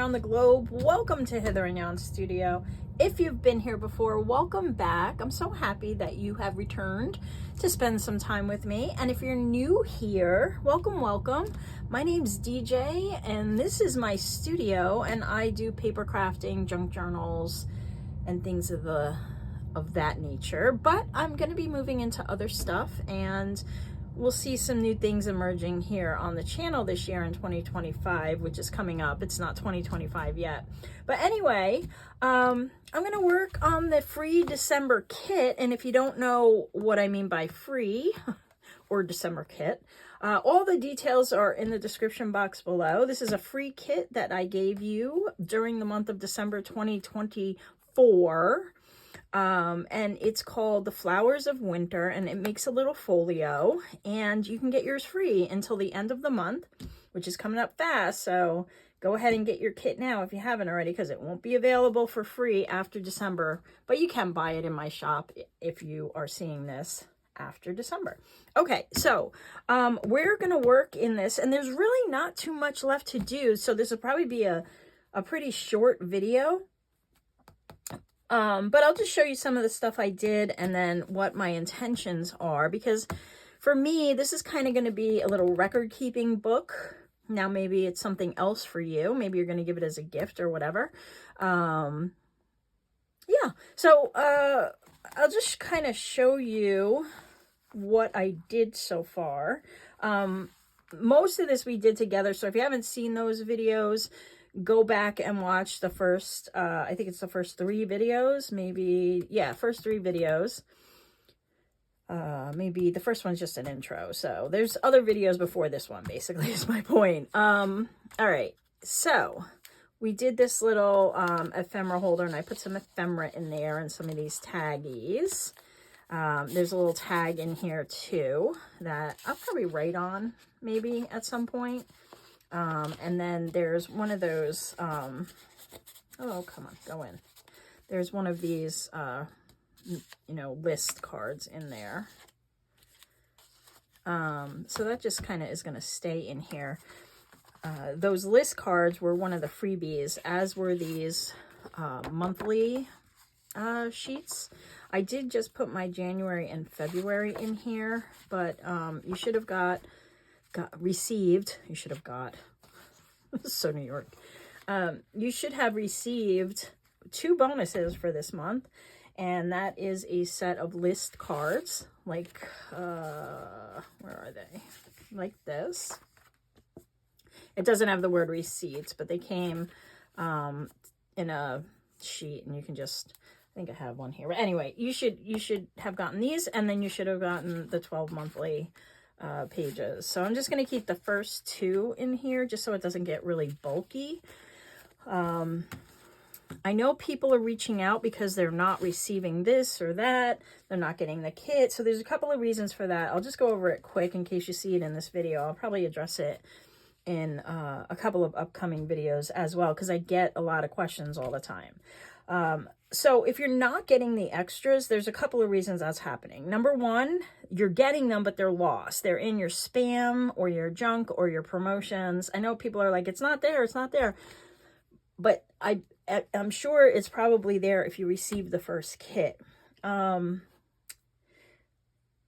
around the globe, welcome to Hither and Yon Studio. If you've been here before, welcome back. I'm so happy that you have returned to spend some time with me. And if you're new here, welcome, welcome. My name's DJ and this is my studio, and I do paper crafting, junk journals, and things of that nature. But I'm going to be moving into other stuff, and we'll see some new things emerging here on the channel this year in 2025, which is coming up. It's not 2025 yet. But anyway, I'm going to work on the free December kit. And if you don't know what I mean by free or December kit, all the details are in the description box below. This is a free kit that I gave you during the month of December 2024. And it's called the Flowers of Winter, and it makes a little folio, and you can get yours free until the end of the month, which is coming up fast. So go ahead and get your kit now if you haven't already, because it won't be available for free after December, but you can buy it in my shop if you are seeing this after December. Okay, so we're gonna work in this, and there's really not too much left to do, so this will probably be a pretty short video. But I'll just show you some of the stuff I did and then what my intentions are, because for me, this is kind of going to be a little record keeping book. Now, maybe it's something else for you. Maybe you're going to give it as a gift or whatever. Yeah, so I'll just kind of show you what I did so far. Most of this we did together, so if you haven't seen those videos, go back and watch the first, I think it's the first 3 videos, maybe, yeah, first 3 videos. Maybe the first one's just an intro. So there's other videos before this one, basically, is my point. All right, so we did this little ephemera holder, and I put some ephemera in there and some of these taggies. There's a little tag in here too that I'll probably write on maybe at some point. And then there's one of those, oh, come on, go in. There's one of these, you know, list cards in there. So that just kind of is going to stay in here. Those list cards were one of the freebies, as were these, monthly, sheets. I did just put my January and February in here, but, you should have received, you should have got, so New York, you should have received 2 bonuses for this month, and that is a set of list cards, like, where are they, like this. It doesn't have the word receipts, but they came in a sheet, and you can just, I think I have one here, but anyway, you should have gotten these, and then you should have gotten the 12 monthly pages. So I'm just going to keep the first 2 in here just so it doesn't get really bulky. I know people are reaching out because they're not receiving this or that. They're not getting the kit. So there's a couple of reasons for that. I'll just go over it quick in case you see it in this video. I'll probably address it in a couple of upcoming videos as well, because I get a lot of questions all the time. So if you're not getting the extras, there's a couple of reasons that's happening. Number one, you're getting them, but they're lost. They're in your spam or your junk or your promotions. I know people are like, it's not there, it's not there. But I'm sure it's probably there if you receive the first kit.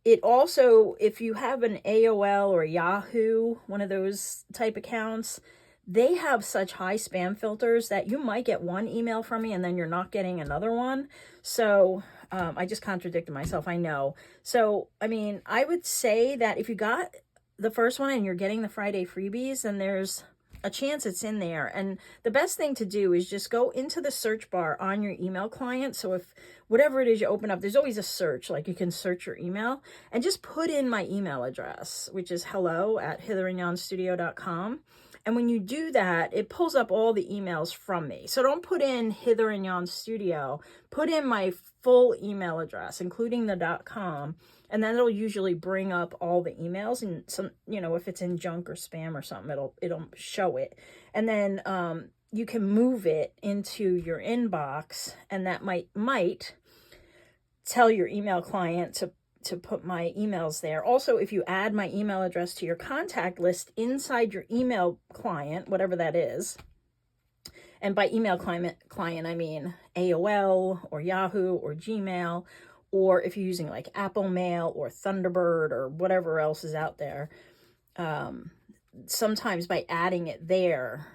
It also, if you have an AOL or Yahoo, one of those type accounts, they have such high spam filters that you might get one email from me and then you're not getting another one. So I just contradicted myself, I know. So, I mean, I would say that if you got the first one and you're getting the Friday freebies, then there's a chance it's in there. And the best thing to do is just go into the search bar on your email client. So if whatever it is you open up, there's always a search, like you can search your email, and just put in my email address, which is hello@hitherandyonstudio.com. And when you do that, it pulls up all the emails from me. So don't put in Hither and Yon Studio. Put in my full email address, including the .com, and then it'll usually bring up all the emails. And some, you know, if it's in junk or spam or something, it'll show it. And then you can move it into your inbox, and that might tell your email client to put my emails there. Also, if you add my email address to your contact list inside your email client, whatever that is, And by email client, I mean AOL or Yahoo or Gmail, or if you're using like Apple Mail or Thunderbird or whatever else is out there. Sometimes by adding it there,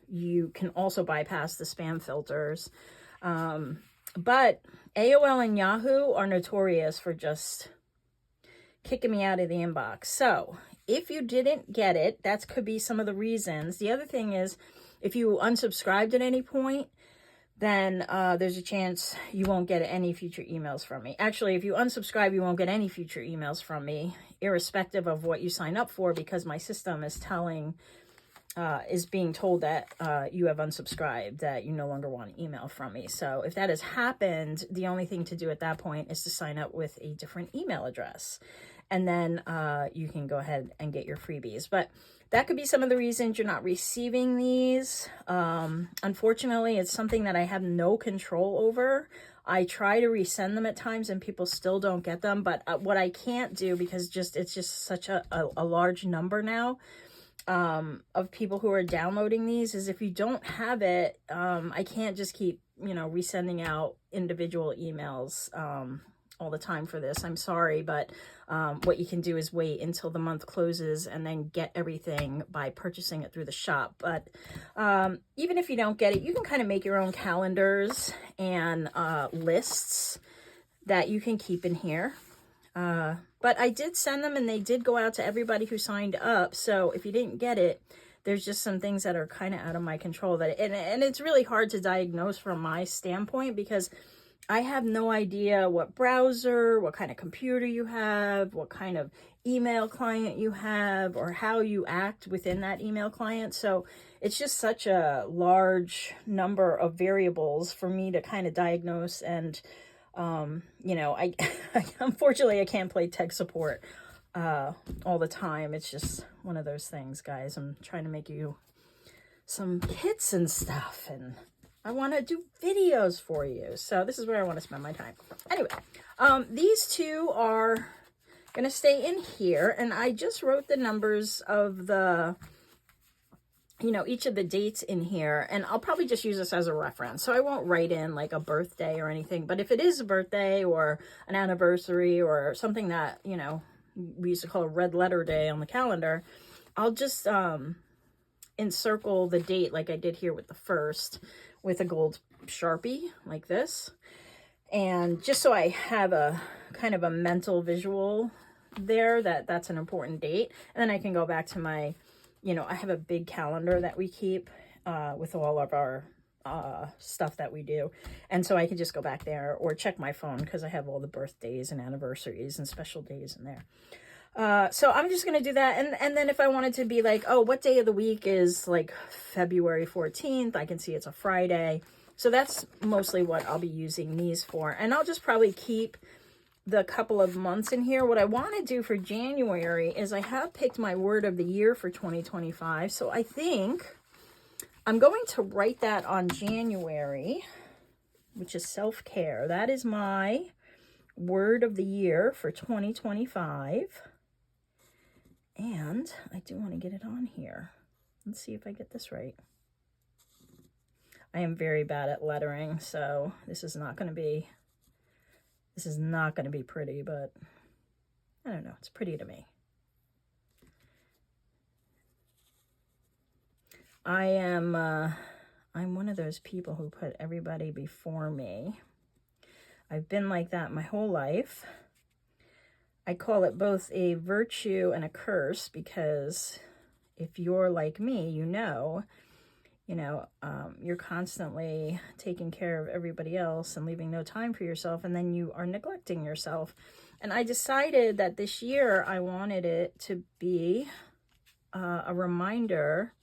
you can also bypass the spam filters. But AOL and Yahoo are notorious for just kicking me out of the inbox. So if you didn't get it, that could be some of the reasons. The other thing is, if you unsubscribed at any point, then there's a chance you won't get any future emails from me. Actually, if you unsubscribe, you won't get any future emails from me, irrespective of what you sign up for, because my system is being told that you have unsubscribed, that you no longer want an email from me. So if that has happened, the only thing to do at that point is to sign up with a different email address. And then you can go ahead and get your freebies. But that could be some of the reasons you're not receiving these. Unfortunately, it's something that I have no control over. I try to resend them at times and people still don't get them. But what I can't do, because it's just such a large number now of people who are downloading these, is if you don't have it, I can't just keep, resending out individual emails all the time for this. I'm sorry, but what you can do is wait until the month closes and then get everything by purchasing it through the shop. But even if you don't get it, you can kind of make your own calendars and lists that you can keep in here. But I did send them and they did go out to everybody who signed up. So if you didn't get it, there's just some things that are kind of out of my control, and it's really hard to diagnose from my standpoint, because I have no idea what browser, what kind of computer you have, what kind of email client you have, or how you act within that email client. So it's just such a large number of variables for me to kind of diagnose. And, I unfortunately, I can't play tech support all the time. It's just one of those things, guys. I'm trying to make you some kits and stuff, and I want to do videos for you. So this is where I want to spend my time. Anyway, these two are going to stay in here. And I just wrote the numbers of the, each of the dates in here. And I'll probably just use this as a reference. So I won't write in like a birthday or anything. But if it is a birthday or an anniversary or something that, we used to call a red letter day on the calendar, I'll just encircle the date like I did here with the first, with a gold Sharpie like this. And just so I have a kind of a mental visual there that that's an important date. And then I can go back to my, I have a big calendar that we keep with all of our stuff that we do. And so I can just go back there or check my phone, because I have all the birthdays and anniversaries and special days in there. So I'm just going to do that. And then if I wanted to be like, oh, what day of the week is like February 14th? I can see it's a Friday. So that's mostly what I'll be using these for. And I'll just probably keep the couple of months in here. What I want to do for January is I have picked my word of the year for 2025. So I think I'm going to write that on January, which is self-care. That is my word of the year for 2025. And I do want to get it on here. Let's see if I get this right. I am very bad at lettering, so this is not going to be pretty, but I don't know. It's pretty to me. I'm one of those people who put everybody before me. I've been like that my whole life. I call it both a virtue and a curse, because if you're like me, you're constantly taking care of everybody else and leaving no time for yourself, and then you are neglecting yourself. And I decided that this year I wanted it to be a reminder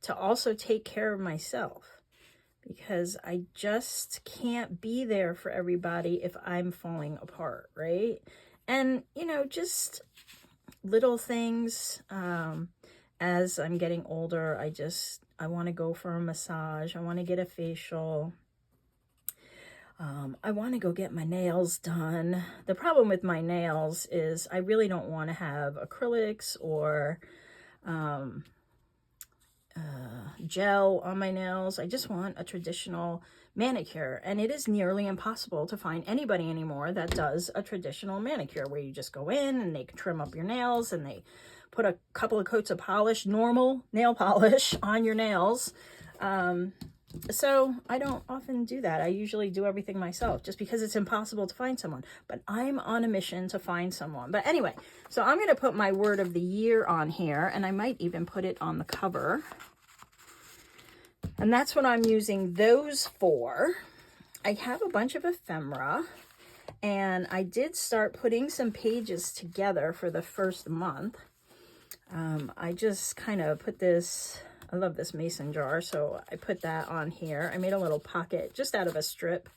to also take care of myself, because I just can't be there for everybody if I'm falling apart, right? And, just little things. As I'm getting older, I want to go for a massage. I want to get a facial. I want to go get my nails done. The problem with my nails is I really don't want to have acrylics or gel on my nails. I just want a traditional manicure, and it is nearly impossible to find anybody anymore that does a traditional manicure where you just go in and they can trim up your nails and they put a couple of coats of polish, normal nail polish, on your nails. So I don't often do that. I usually do everything myself just because it's impossible to find someone. But I'm on a mission to find someone. But anyway, so I'm going to put my word of the year on here, and I might even put it on the cover. And that's what I'm using those for. I have a bunch of ephemera, and I did start putting some pages together for the first month. I just kind of put this, I love this mason jar, so I put that on here. I made a little pocket just out of a strip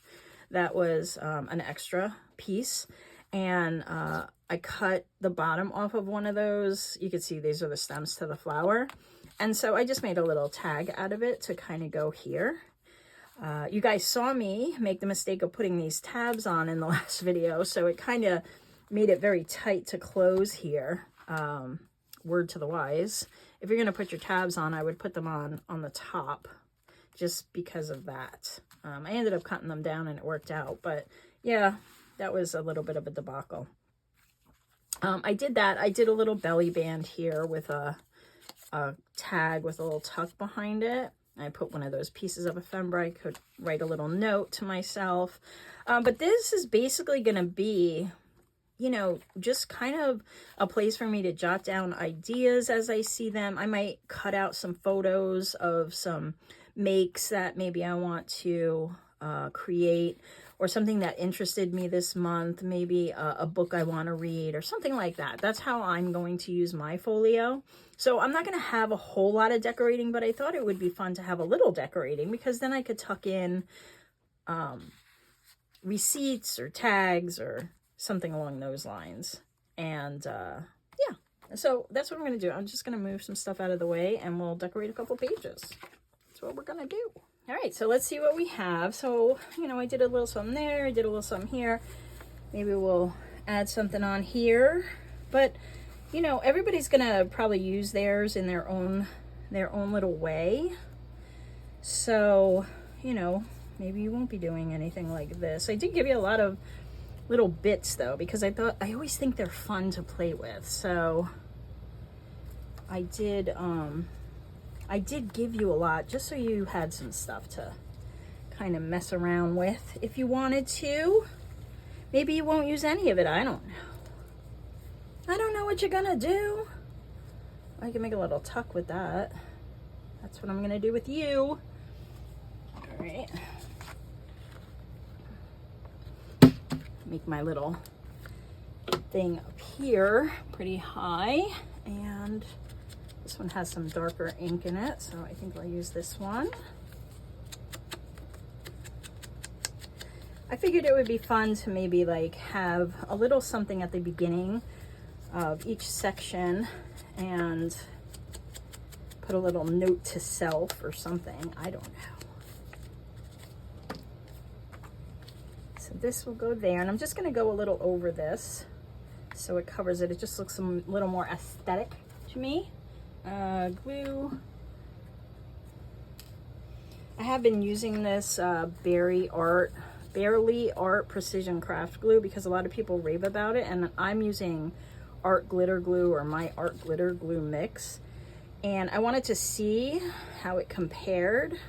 that was an extra piece, and I cut the bottom off of one of those. You can see these are the stems to the flower. And so I just made a little tag out of it to kind of go here. You guys saw me make the mistake of putting these tabs on in the last video, so it kind of made it very tight to close here. Word to the wise. If you're going to put your tabs on, I would put them on the top just because of that. I ended up cutting them down and it worked out, but yeah, that was a little bit of a debacle. I did that. I did a little belly band here with a tag with a little tuck behind it. I put one of those pieces of ephemera. I could write a little note to myself. But this is basically going to be, you know, just kind of a place for me to jot down ideas as I see them. I might cut out some photos of some makes that maybe I want to create, or something that interested me this month, maybe a book I want to read or something like that. That's how I'm going to use my folio. So I'm not going to have a whole lot of decorating, but I thought it would be fun to have a little decorating because then I could tuck in receipts or tags or something along those lines. And yeah, so that's what I'm going to do. I'm just going to move some stuff out of the way and we'll decorate a couple pages. That's what we're going to do. All right, so let's see what we have. So, you know, I did a little something there, I did a little something here. Maybe we'll add something on here. But, you know, everybody's gonna probably use theirs in their own little way. So, you know, maybe you won't be doing anything like this. I did give you a lot of little bits though, because I always think they're fun to play with. So I did give you a lot just so you had some stuff to kind of mess around with if you wanted to. Maybe you won't use any of it. I don't know. I don't know what you're gonna do. I can make a little tuck with that. That's what I'm gonna do with you. All right. Make my little thing up here pretty high, and this one has some darker ink in it, so I think I'll use this one. I figured it would be fun to maybe like have a little something at the beginning of each section and put a little note to self or something. I don't know. So this will go there, and I'm just going to go a little over this so it covers it. It just looks a little more aesthetic to me. Glue. I have been using this Barely Art Precision Craft Glue because a lot of people rave about it, and I'm using Art Glitter Glue or my Art Glitter Glue mix, and I wanted to see how it compared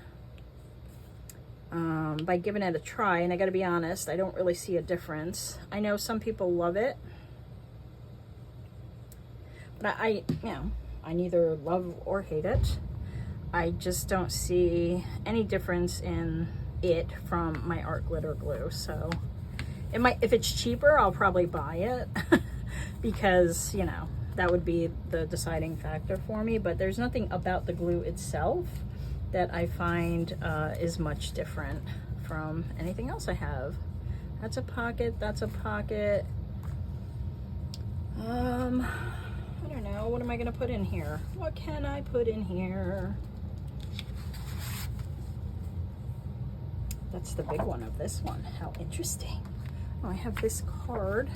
by giving it a try, and I gotta be honest, I don't really see a difference. I know some people love it, but I neither love or hate it. I just don't see any difference in it from my Art Glitter Glue. So it might, if it's cheaper, I'll probably buy it because, you know, that would be the deciding factor for me. But there's nothing about the glue itself that I find is much different from anything else I have. That's a pocket, that's a pocket. I don't know, what am I gonna put in here? What can I put in here? That's the big one of this one. How interesting. Oh, I have this card.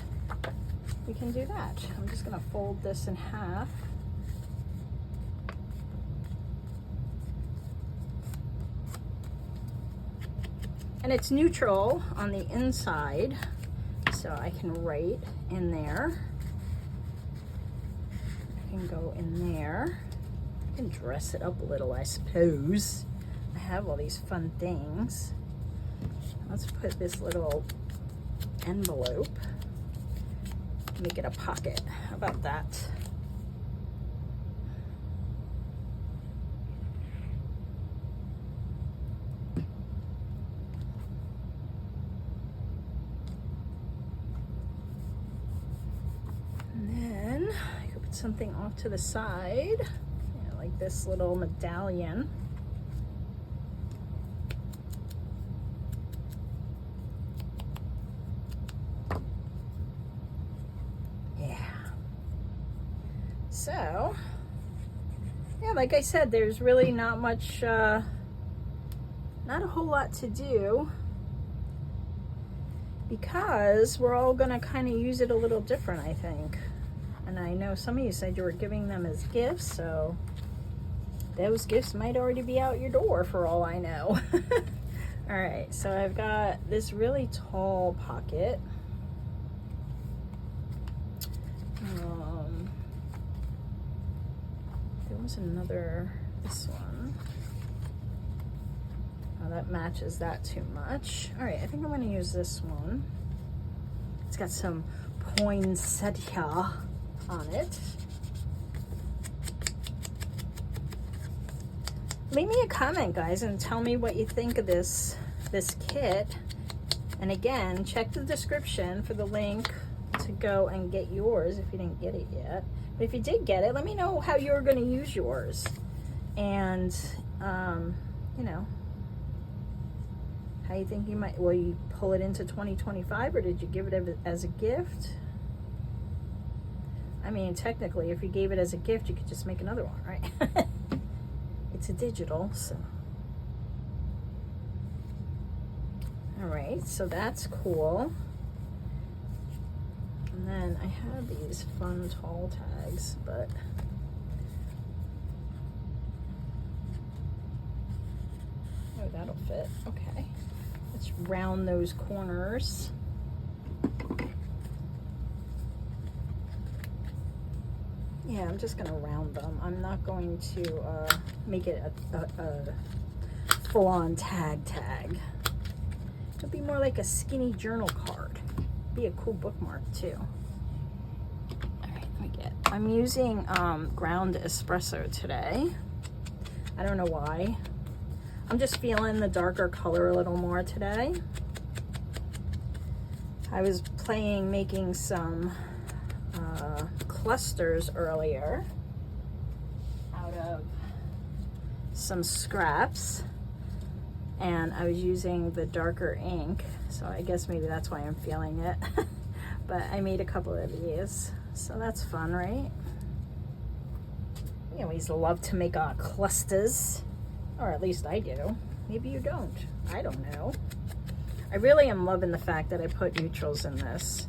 We can do that. I'm just gonna fold this in half. And it's neutral on the inside, so I can write in there. I can go in there. I can dress it up a little, I suppose. I have all these fun things. Let's put this little envelope, make it a pocket. How about that? Something off to the side, like this little medallion. Yeah. So, yeah, like I said, there's really not much, not a whole lot to do, because we're all gonna kind of use it a little different, I think. And I know some of you said you were giving them as gifts, so those gifts might already be out your door for all I know. All right, so I've got this really tall pocket. There was another, this one. Oh, that matches that too much. All right, I think I'm gonna use this one. It's got some poinsettia on it. Leave me a comment, guys, and tell me what you think of this kit. And again, check the description for the link to go and get yours if you didn't get it yet. But if you did get it, let me know how you're going to use yours. And you know, how you think you might, will you pull it into 2025, or did you give it as a gift? I mean, technically, if you gave it as a gift, you could just make another one, right? It's a digital, so. All right, so that's cool. And then I have these fun tall tags, but oh, that'll fit. Okay, let's round those corners. Yeah, I'm just gonna round them. I'm not going to make it a full-on tag. It'll be more like a skinny journal card. Be a cool bookmark too. All right, let me get. I'm using ground espresso today. I don't know why. I'm just feeling the darker color a little more today. I was making some clusters earlier out of some scraps, and I was using the darker ink, so I guess maybe that's why I'm feeling it. But I made a couple of these, so that's fun, right? We always love to make our clusters, or at least I do. Maybe you don't. I don't know. I really am loving the fact that I put neutrals in this.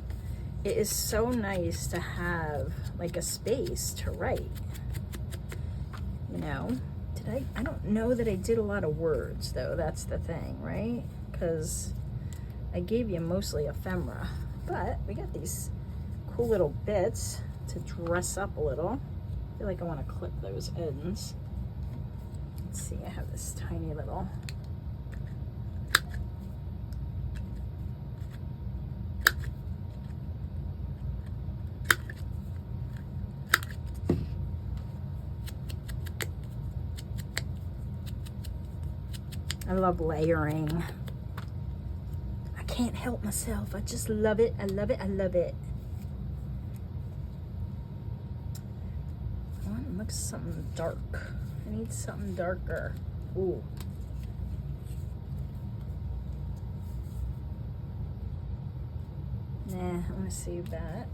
It is so nice to have like a space to write. You know, I don't know that I did a lot of words though. That's the thing, right? Because I gave you mostly ephemera, but we got these cool little bits to dress up a little. I feel like I want to clip those ends. Let's see, I have this tiny little. I love layering. I can't help myself. I just love it. I love it. I love it. I want to look something dark. I need something darker. Ooh. Nah, I'm going to save that.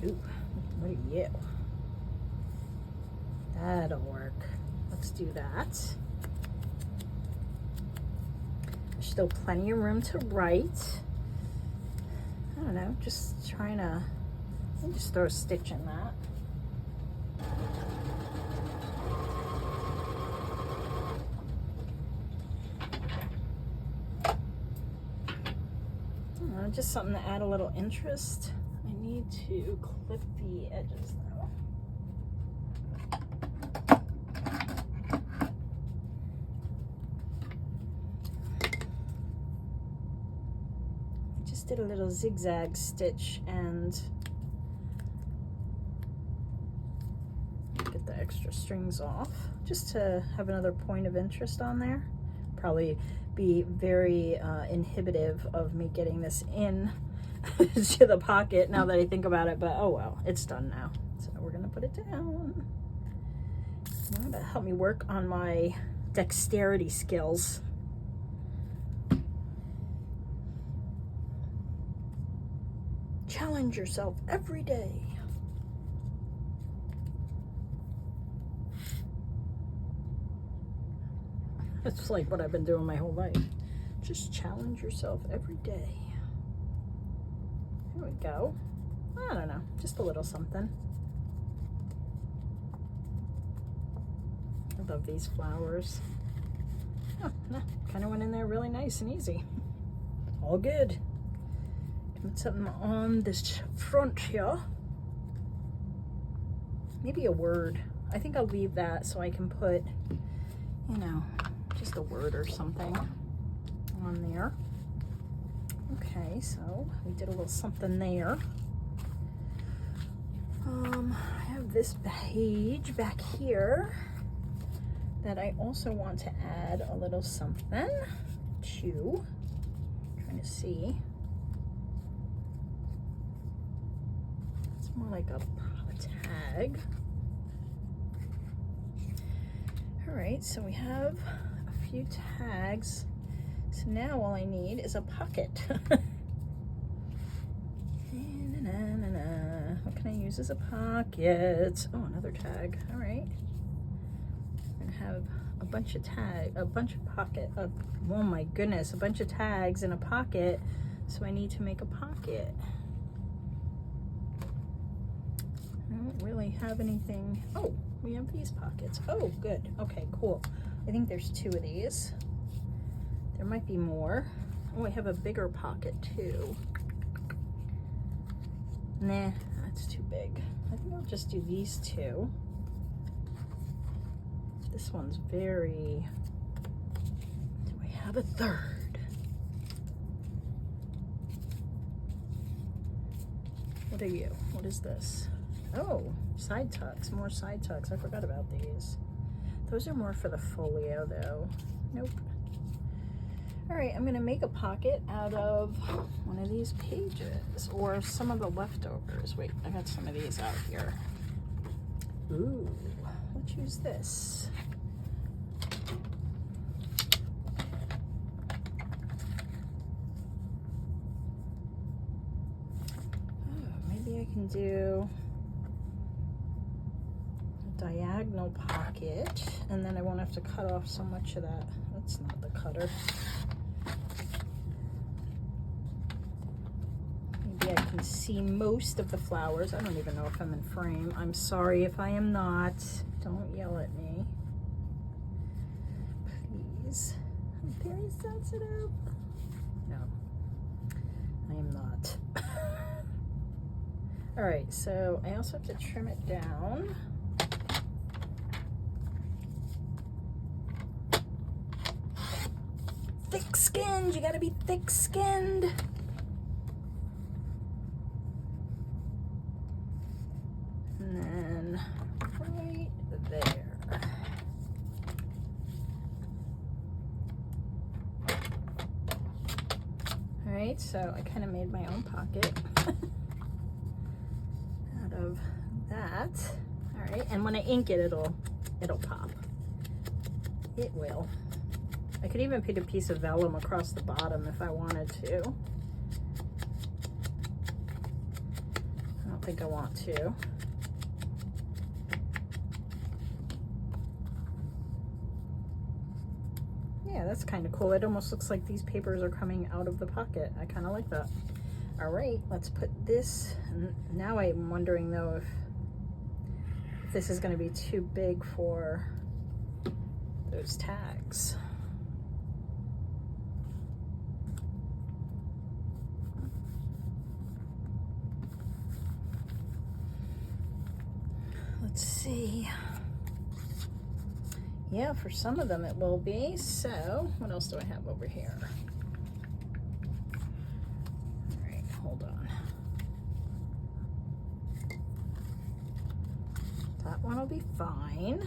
Ooh, what are you? That'll work. Let's do that. There's still plenty of room to write. I don't know, just trying to, let me just throw a stitch in that. Just something to add a little interest. I need to clip the edges though. I just did a little zigzag stitch and get the extra strings off just to have another point of interest on there. Probably be very inhibitive of me getting this in to the pocket now that I think about it, but oh well, it's done now. So we're gonna put it down. That'll help me work on my dexterity skills. Challenge yourself every day. It's like what I've been doing my whole life. Just challenge yourself every day. There we go. I don't know, just a little something. I love these flowers. Oh, no, kind of went in there really nice and easy. All good. Put something on this front here. Maybe a word. I think I'll leave that so I can put, you know, just a word or something on there. Okay, so we did a little something there. I have this page back here that I also want to add a little something to. Trying to see. It's more like a tag. All right, so we have a few tags. So now all I need is a pocket. What can I use as a pocket? Oh, another tag. All right. I'm gonna have a bunch of oh my goodness, a bunch of tags in a pocket. So I need to make a pocket. I don't really have anything. Oh, we have these pockets. Oh, good. Okay, cool. I think there's 2 of these. There might be more. Oh, I have a bigger pocket too. Nah, that's too big. I think I'll just do these 2. This one's very... Do we have a third? What are you? What is this? Oh, side tucks. More side tucks. I forgot about these. Those are more for the folio though. Nope. All right, I'm gonna make a pocket out of one of these pages or some of the leftovers. Wait, I got some of these out here. Ooh, let's use this. Oh, maybe I can do a diagonal pocket and then I won't have to cut off so much of that. That's not the cutter. I can see most of the flowers. I don't even know if I'm in frame. I'm sorry if I am not. Don't yell at me. Please. I'm very sensitive. No, I am not. All right, so I also have to trim it down. Thick-skinned, you gotta be thick-skinned. And then right there. All right, so I kind of made my own pocket out of that. All right, and when I ink it, it'll pop. It will. I could even put a piece of vellum across the bottom if I wanted to. I don't think I want to. Yeah, that's kind of cool. It almost looks like these papers are coming out of the pocket. I kind of like that. All right, let's put this. Now I'm wondering though if this is going to be too big for those tags. Let's see. Yeah, for some of them it will be. So, what else do I have over here? All right, hold on. That one will be fine.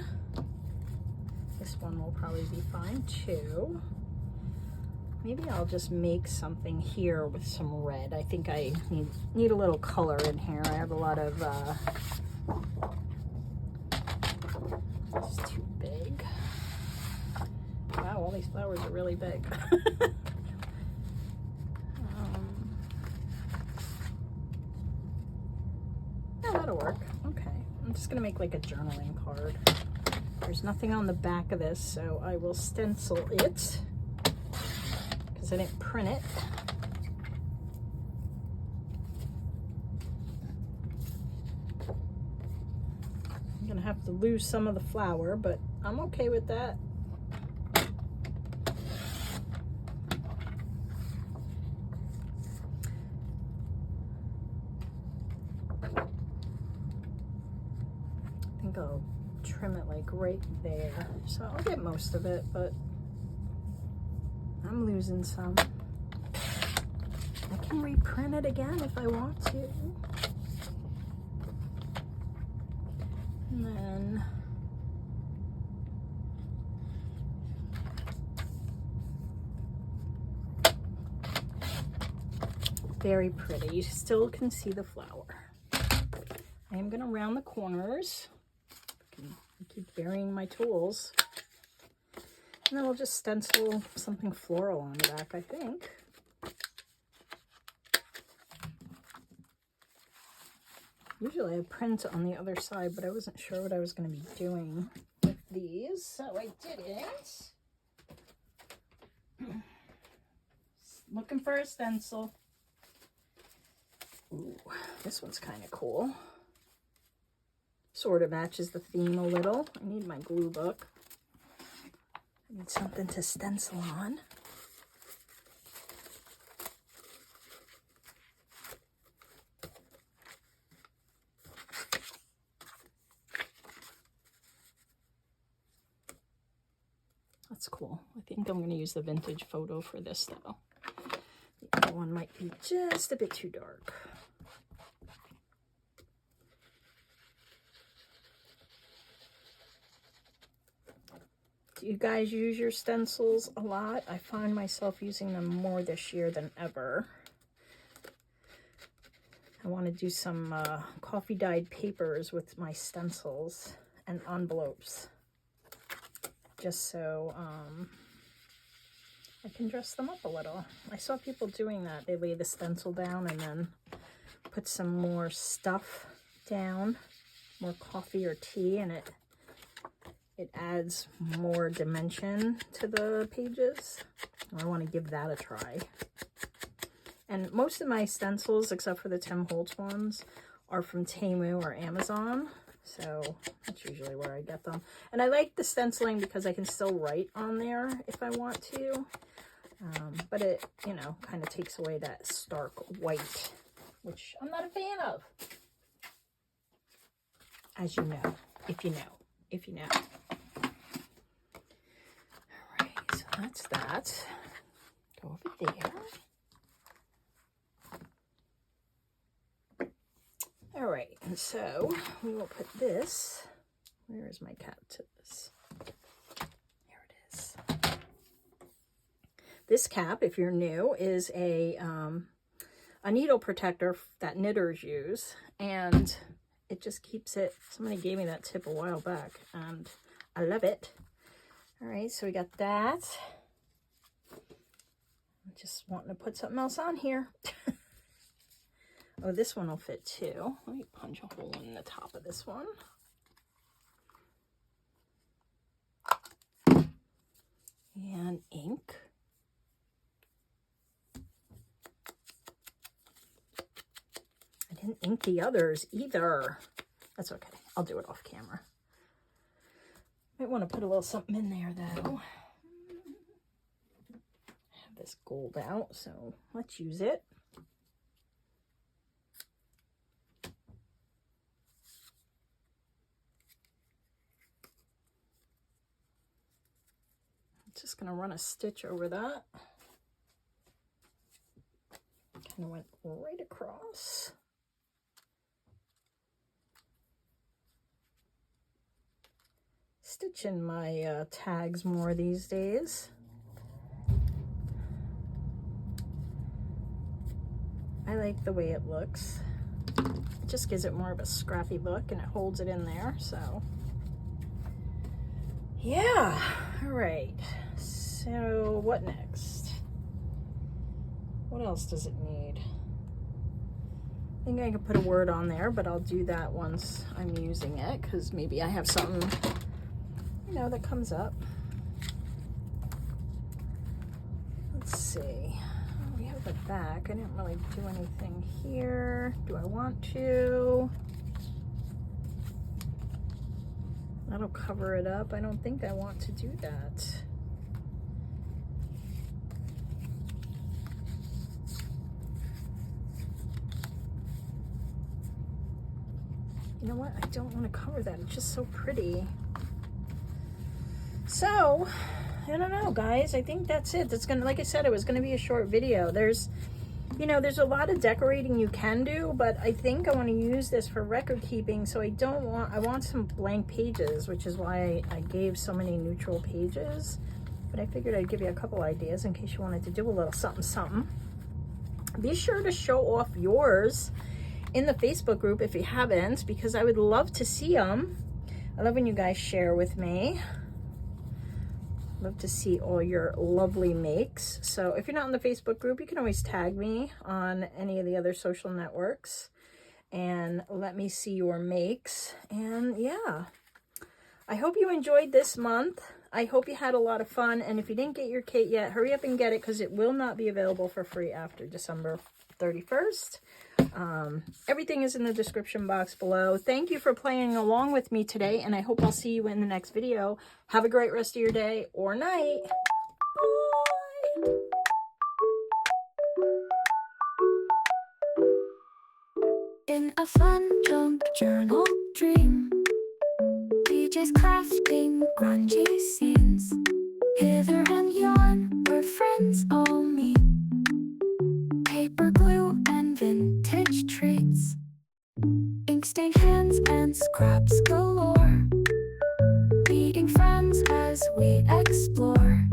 This one will probably be fine too. Maybe I'll just make something here with some red. I think I need a little color in here. I have a lot of, it's too big. Wow, all these flowers are really big. Yeah, that'll work. Okay, I'm just gonna make like a journaling card. There's nothing on the back of this, so I will stencil it because I didn't print it. I'm gonna have to lose some of the flower, but I'm okay with that. I think I'll trim it like right there. So I'll get most of it, but I'm losing some. I can reprint it again if I want to. And then very pretty. You still can see the flower. I am going to round the corners. I keep burying my tools. And then we'll just stencil something floral on the back, I think. Usually I print on the other side, but I wasn't sure what I was going to be doing with these, so I didn't. Looking for a stencil. Ooh, this one's kind of cool. Sort of matches the theme a little. I need my glue book. I need something to stencil on. That's cool. I think I'm going to use the vintage photo for this though. The other one might be just a bit too dark. Do you guys use your stencils a lot? I find myself using them more this year than ever. I want to do some coffee dyed papers with my stencils and envelopes, just so I can dress them up a little. I saw people doing that. They lay the stencil down and then put some more stuff down, more coffee or tea, and it adds more dimension to the pages. I want to give that a try. And most of my stencils, except for the Tim Holtz ones, are from Temu or Amazon. So that's usually where I get them. And I like the stenciling because I can still write on there if I want to. But it, you know, kind of takes away that stark white, which I'm not a fan of. As you know, if you know, if you know. Alright, so that's that. Go over there. All right, and so we will put this, where is my cap to this? Here it is. This cap, if you're new, is a needle protector that knitters use, and it just keeps it, somebody gave me that tip a while back, and I love it. All right, so we got that. I'm just wanting to put something else on here. Oh, this one will fit too. Let me punch a hole in the top of this one. And ink. I didn't ink the others either. That's okay. I'll do it off camera. Might want to put a little something in there though. I have this gold out, so let's use it. gonna run a stitch over that. Kind of went right across. Stitching my tags more these days. I like the way it looks. It just gives it more of a scrappy look and it holds it in there, so. Yeah, all right. So what next? What else does it need? I think I could put a word on there, but I'll do that once I'm using it, because maybe I have something, you know, that comes up. Let's see. We have the back. I didn't really do anything here. Do I want to? That'll cover it up. I don't think I want to do that. You know what? I don't want to cover that. It's just so pretty. So, I don't know, guys. I think that's it. That's gonna, like I said, it was gonna be a short video. There's, you know, there's a lot of decorating you can do, but I think I want to use this for record keeping. So I want some blank pages, which is why I gave so many neutral pages. But I figured I'd give you a couple ideas in case you wanted to do a little something, something. Be sure to show off yours in the Facebook group if you haven't, because I would love to see them. I love when you guys share with me. Love to see all your lovely makes. So if you're not in the Facebook group, you can always tag me on any of the other social networks and let me see your makes. And yeah, I hope you enjoyed this month. I hope you had a lot of fun. And if you didn't get your kit yet, hurry up and get it, because it will not be available for free after December 31st. Everything is in the description box below. Thank you for playing along with me today, and I hope I'll see you in the next video. Have a great rest of your day or night. Bye! In a fun junk journal dream, pages crafting grungy scenes. Hither and yon, where friends all meet. Paper glue and vintage treats. Ink stained hands and scraps galore. Meeting friends as we explore.